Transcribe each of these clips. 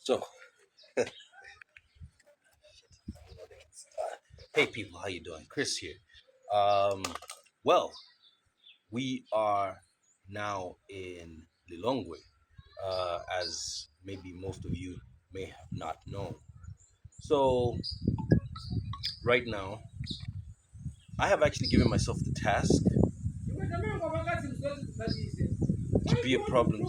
So, hey people, how you doing? Chris here. Um, well, we are now in Lilongwe, as maybe most of you may have not known. So, right now, I have actually given myself the task to be a problem.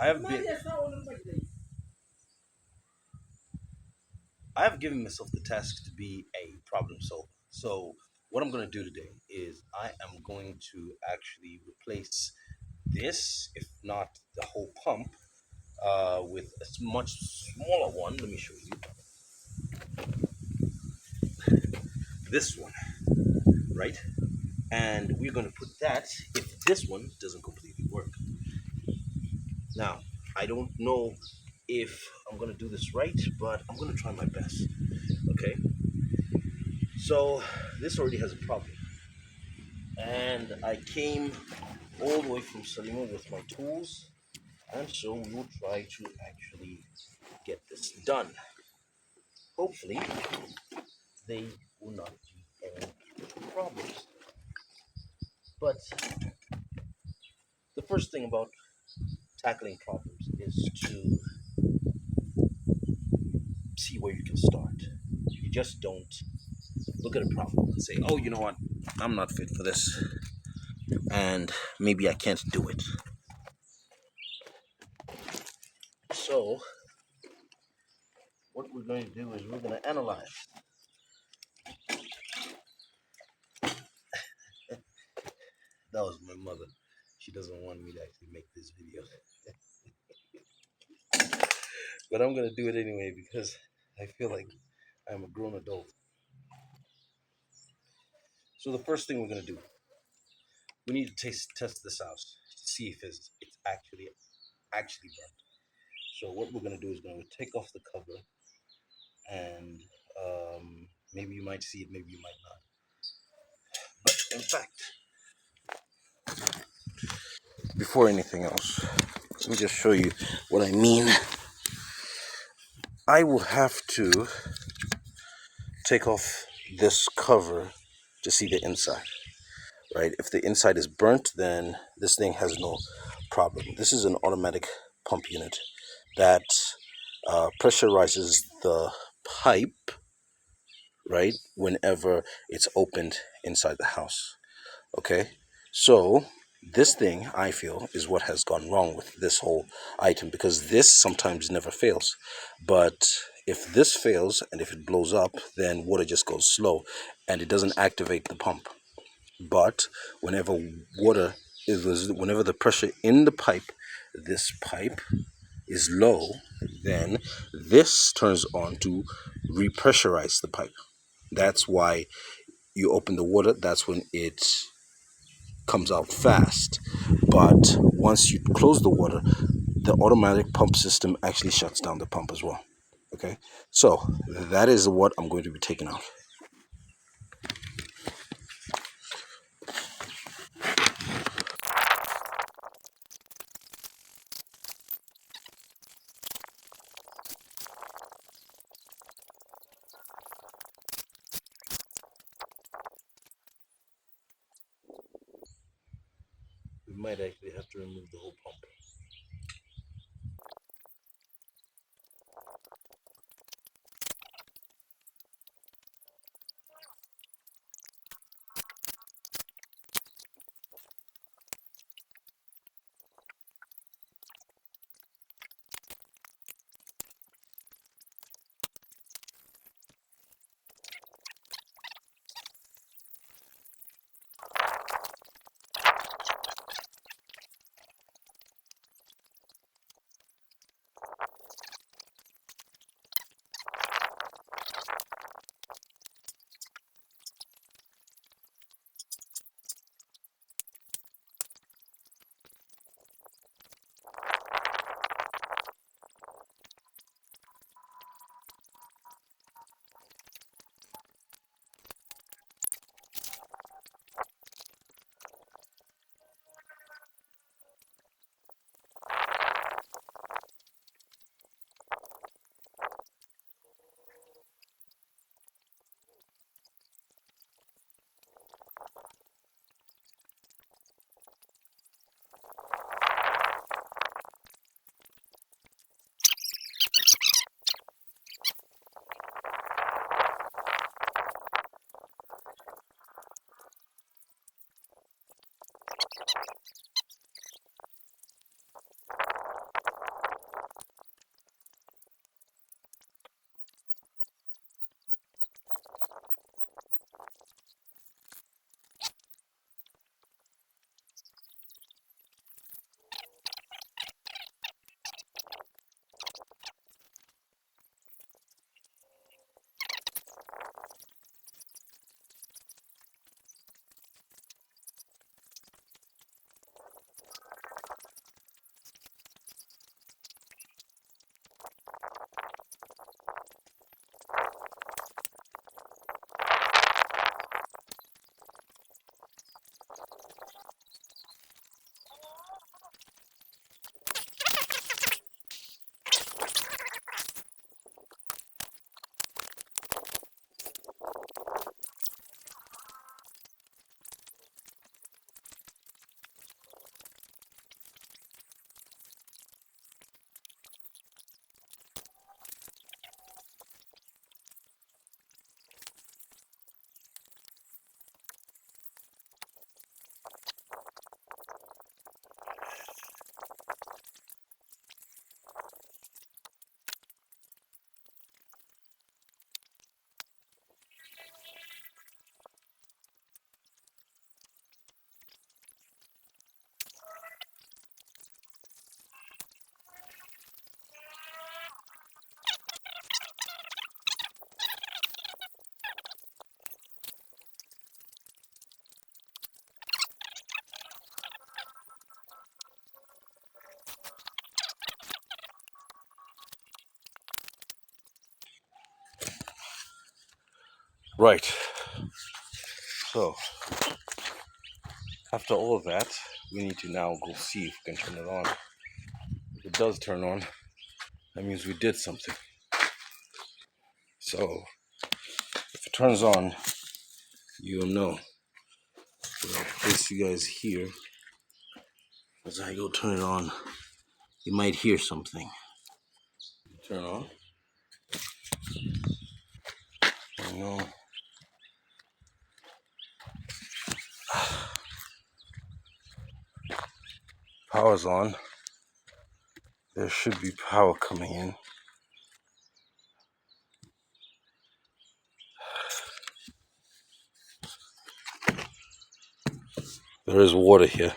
I have been. I have given myself the task to be a problem solver. So, what I'm going to do today is I am going to actually replace this, if not the whole pump, with a much smaller one. Let me show you this one, right? And we're going to put that if this one doesn't completely work. Now, I don't know if I'm going to do this right, but I'm going to try my best. Okay, so this already has a problem, and I came all the way from Salima with my tools, and so we will try to actually get this done. Hopefully, they will not be any problems. But the first thing about tackling problems is to see where you can start. You just don't look at a problem and say, oh, you know what, I'm not fit for this, and maybe I can't do it. So, what we're going to do is we're going to analyze. That was my mother. She doesn't want me to actually make this video. But I'm going to do it anyway because I feel like I'm a grown adult. So, the first thing we're going to do, we need to test this out to see if it's actually burnt. So what we're going to do is going to take off the cover, and maybe you might see it, maybe you might not. But in fact, before anything else, let me just show you what I mean. I will have to take off this cover to see the inside, right? If the inside is burnt, then this thing has no problem. This is an automatic pump unit that pressurizes the pipe, right, whenever it's opened inside the house. Okay, so this thing, I feel, is what has gone wrong with this whole item, because this sometimes never fails. But if this fails and if it blows up, then water just goes slow and it doesn't activate the pump. But whenever water whenever the pressure in the pipe, this pipe is low, then this turns on to repressurize the pipe. That's why you open the water, that's when it comes out fast. But once you close the water, the automatic pump system actually shuts down the pump as well. Okay, so that is what I'm going to be taking out. We might actually have to remove the whole pump. Right. So after all of that, we need to now go see if we can turn it on. If it does turn on, that means we did something. So if it turns on, you'll know. So I'll place you guys here. As I go turn it on, you might hear something. Turn on. I know. Power's on. There should be power coming in. There is water here.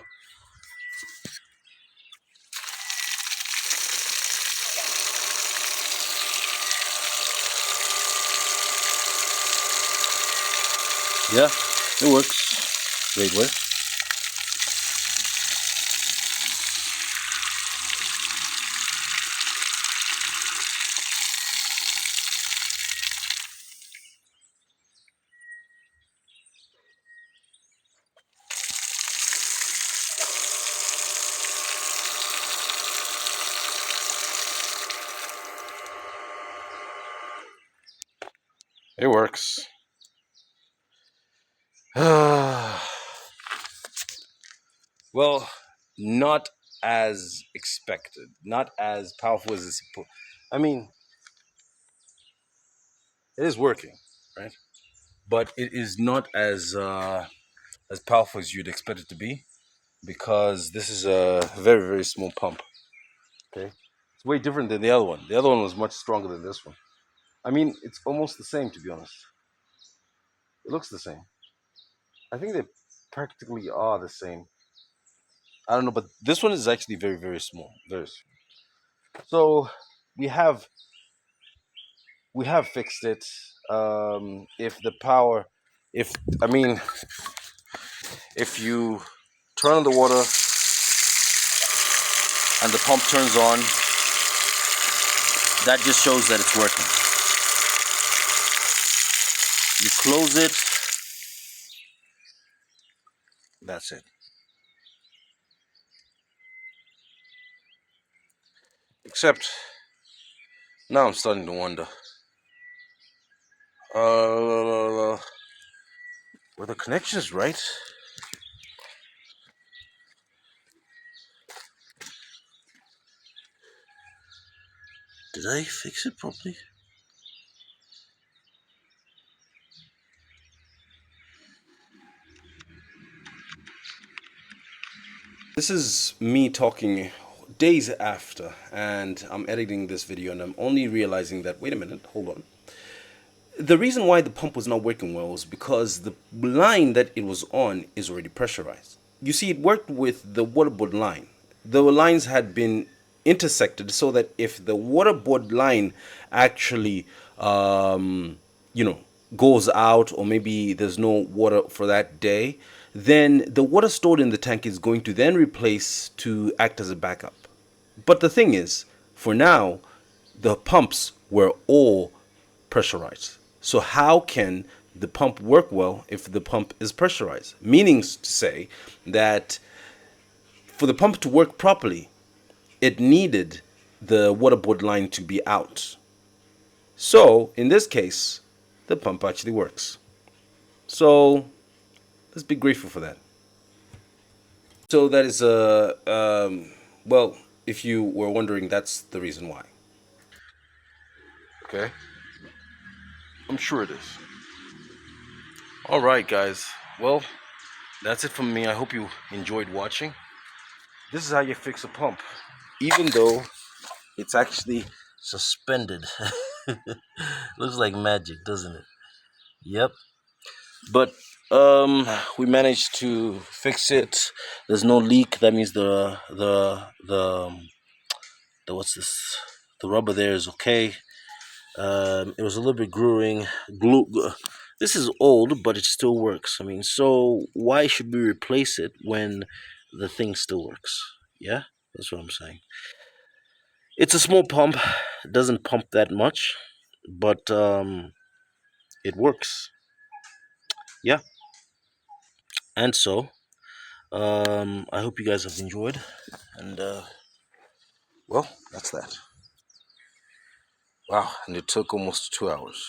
Yeah, it works. Wait. It works. Well, not as expected. Not as powerful as it's supposed. I mean, it is working, right? But it is not as powerful as you'd expect it to be because this is a very very small pump. Okay, it's way different than the other one. The other one was much stronger than this one. I mean, it's almost the same to be honest. It looks the same. I think they practically are the same. I don't know, but this one is actually very very small. Very small. So we have we have fixed it. If the power, if I mean, if you turn on the water and the pump turns on, that just shows that it's working. You close it, that's it. Except now I'm starting to wonder, were the connections right? Did I fix it properly? This is me talking days after, and I'm editing this video, and I'm only realizing that, wait a minute, hold on. The reason why the pump was not working well was because the line that it was on is already pressurized. You see, it worked with the waterboard line. The lines had been intersected so that if the waterboard line actually, you know, goes out, or maybe there's no water for that day, then the water stored in the tank is going to then replace to act as a backup. But the thing is, for now, the pumps were all pressurized. So how can the pump work well if the pump is pressurized? Meaning to say that for the pump to work properly, it needed the waterboard line to be out. So in this case, the pump actually works. So let's be grateful for that. So that is well, if you were wondering, that's the reason why. Okay, I'm sure it is. All right, guys. Well, that's it from me. I hope you enjoyed watching. This is how you fix a pump, even though it's actually suspended. Looks like magic, doesn't it? Yep. But we managed to fix it. There's no leak. That means the what's this? The rubber there is okay. It was a little bit growing. This is old, but it still works. I mean, so why should we replace it when the thing still works? Yeah, that's what I'm saying. It's a small pump. It doesn't pump that much, but it works. yeah, and so I hope you guys have enjoyed, and well, that's that. Wow, and it took almost 2 hours.